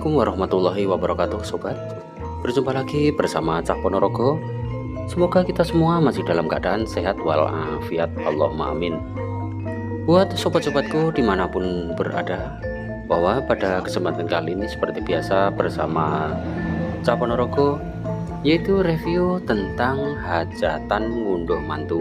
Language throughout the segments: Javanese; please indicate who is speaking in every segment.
Speaker 1: Assalamualaikum warahmatullahi wabarakatuh sobat. Berjumpa lagi bersama Cah Ponorogo. Semoga kita semua masih dalam keadaan sehat walafiat, Allahumma amin. Buat sobat-sobatku dimanapun berada, bahwa pada kesempatan kali ini seperti biasa bersama Cah Ponorogo, yaitu review tentang hajatan ngunduh mantu,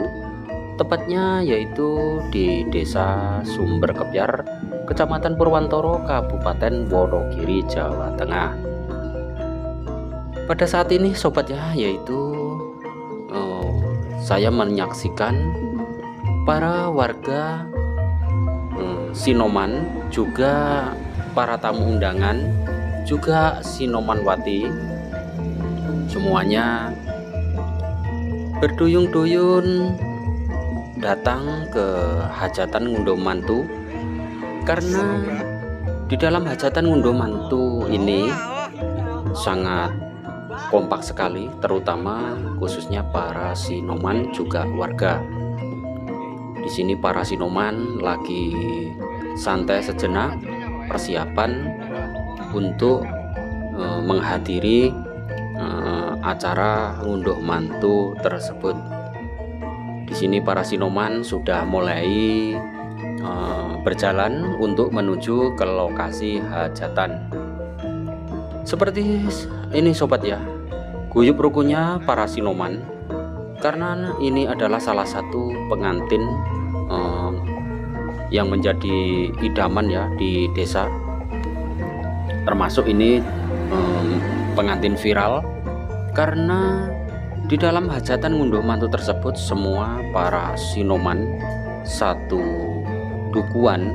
Speaker 1: tepatnya yaitu di Desa Sumber Kebyar, Kecamatan Purwantoro, Kabupaten Wonogiri, Jawa Tengah. Pada saat ini sobat ya, yaitu saya menyaksikan para warga Sinoman, juga para tamu undangan, juga Sinomanwati, semuanya berduyun-duyun datang ke hajatan ngunduh mantu. Karena di dalam hajatan ngunduh mantu ini sangat kompak sekali, terutama khususnya para Sinoman juga warga. Di sini para Sinoman lagi santai sejenak, persiapan untuk menghadiri acara ngunduh mantu tersebut. Di sini para Sinoman sudah mulai berjalan untuk menuju ke lokasi hajatan. Seperti ini sobat ya, guyup rukunnya para Sinoman, karena ini adalah salah satu pengantin yang menjadi idaman ya di desa. Termasuk ini pengantin viral, karena di dalam hajatan ngunduh mantu tersebut semua para Sinoman, satu dukuhan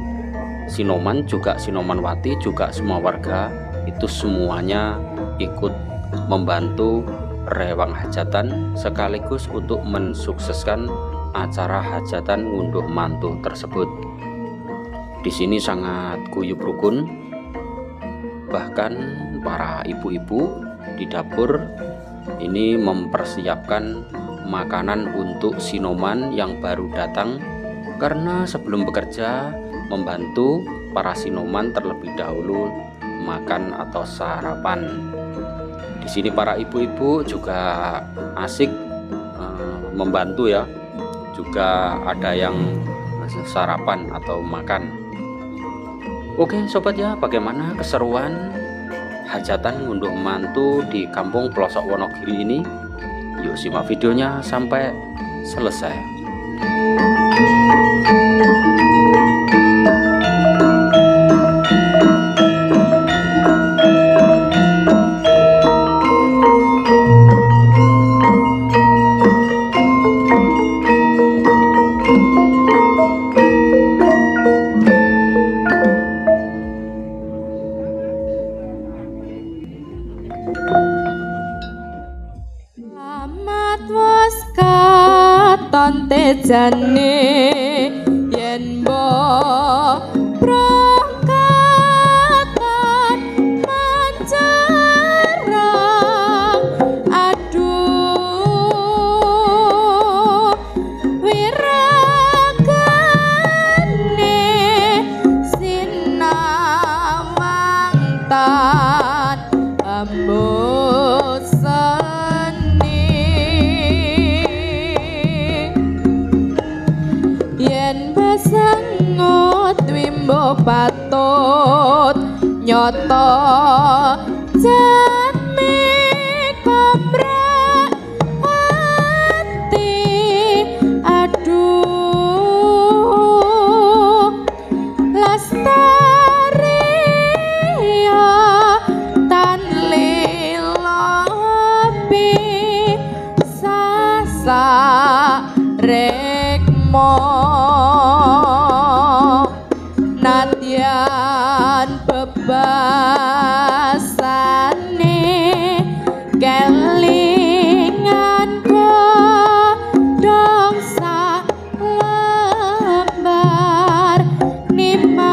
Speaker 1: Sinoman juga Sinomanwati juga semua warga itu semuanya ikut membantu rewang hajatan, sekaligus untuk mensukseskan acara hajatan ngunduh mantu tersebut. Di sini sangat guyup rukun, bahkan para ibu-ibu di dapur ini mempersiapkan makanan untuk Sinoman yang baru datang, karena sebelum bekerja membantu para Sinoman terlebih dahulu makan atau sarapan. Di sini para ibu-ibu juga asik membantu ya, juga ada yang sarapan atau makan. Oke sobat ya, bagaimana keseruan hajatan ngunduh mantu di kampung pelosok Wonogiri ini? Yuk simak videonya sampai selesai.
Speaker 2: Selamat was katon tejane yen mbok prangkatan mancerang, aduh wiragane sinamangtan ambos patut nyoto jami komrak hati, aduh lestari ya tan lilopi sasa rekmo nadyan bebasane kelingan godhong salembar nimas,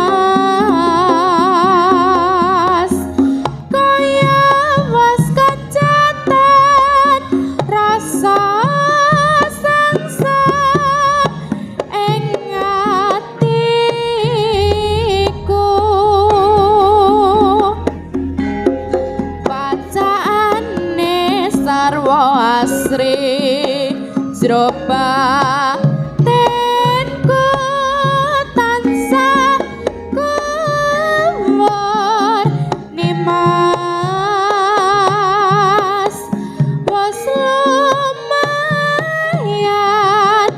Speaker 2: kaya was kacatan rasa sengsara ing atiku. jrobatenku tansah kumur nimas wis lumayan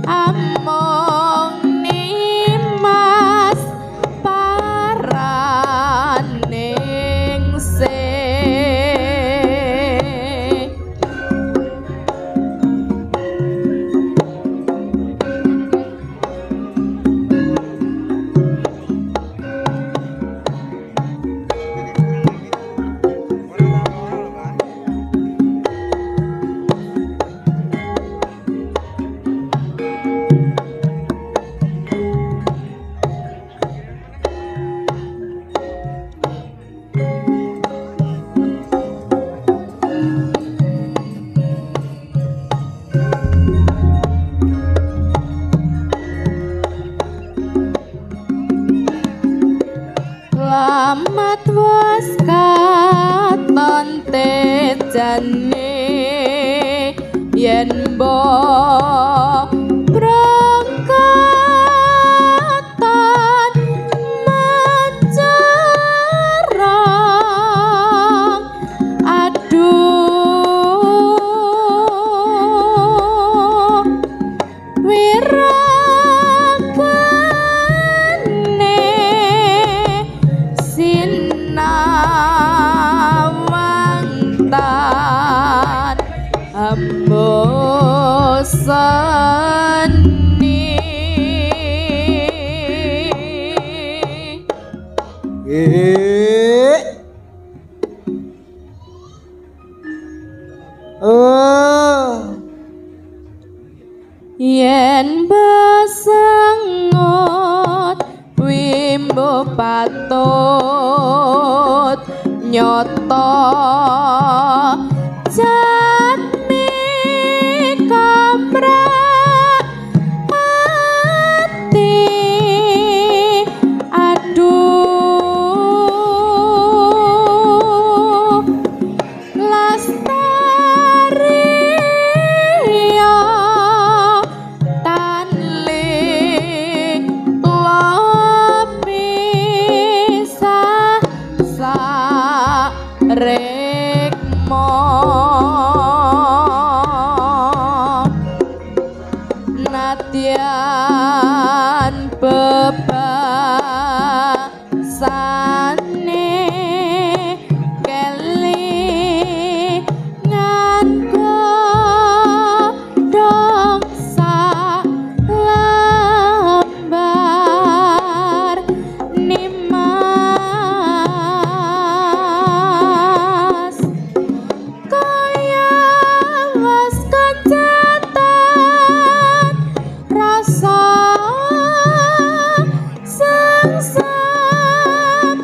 Speaker 2: among nimas paraning lamat was katon tejane yen mbok prangkatan mencerang aduh wiragane sinawangtan ambosani yen basengot wimbo patut nyoto jatmi kamrak ati aduh lastari ya tanli lopisah sarekmo nadyan bebasane kelingan godhong salembar nimas kaya was kejatan rasa sengsem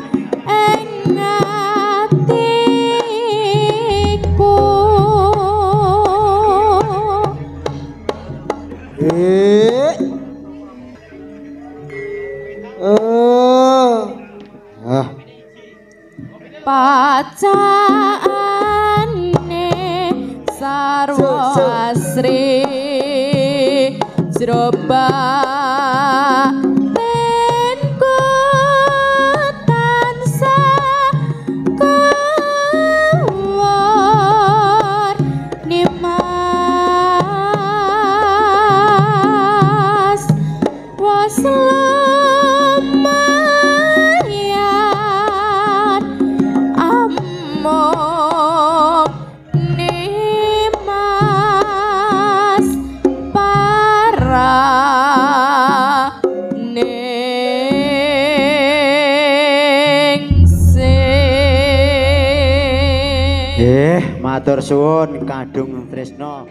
Speaker 2: ing atiku pacaane sarwa asri jrobatenku tansah kumur nimas was lumayan among nimas paraningsih
Speaker 3: Matur suwun Kadung Tresno.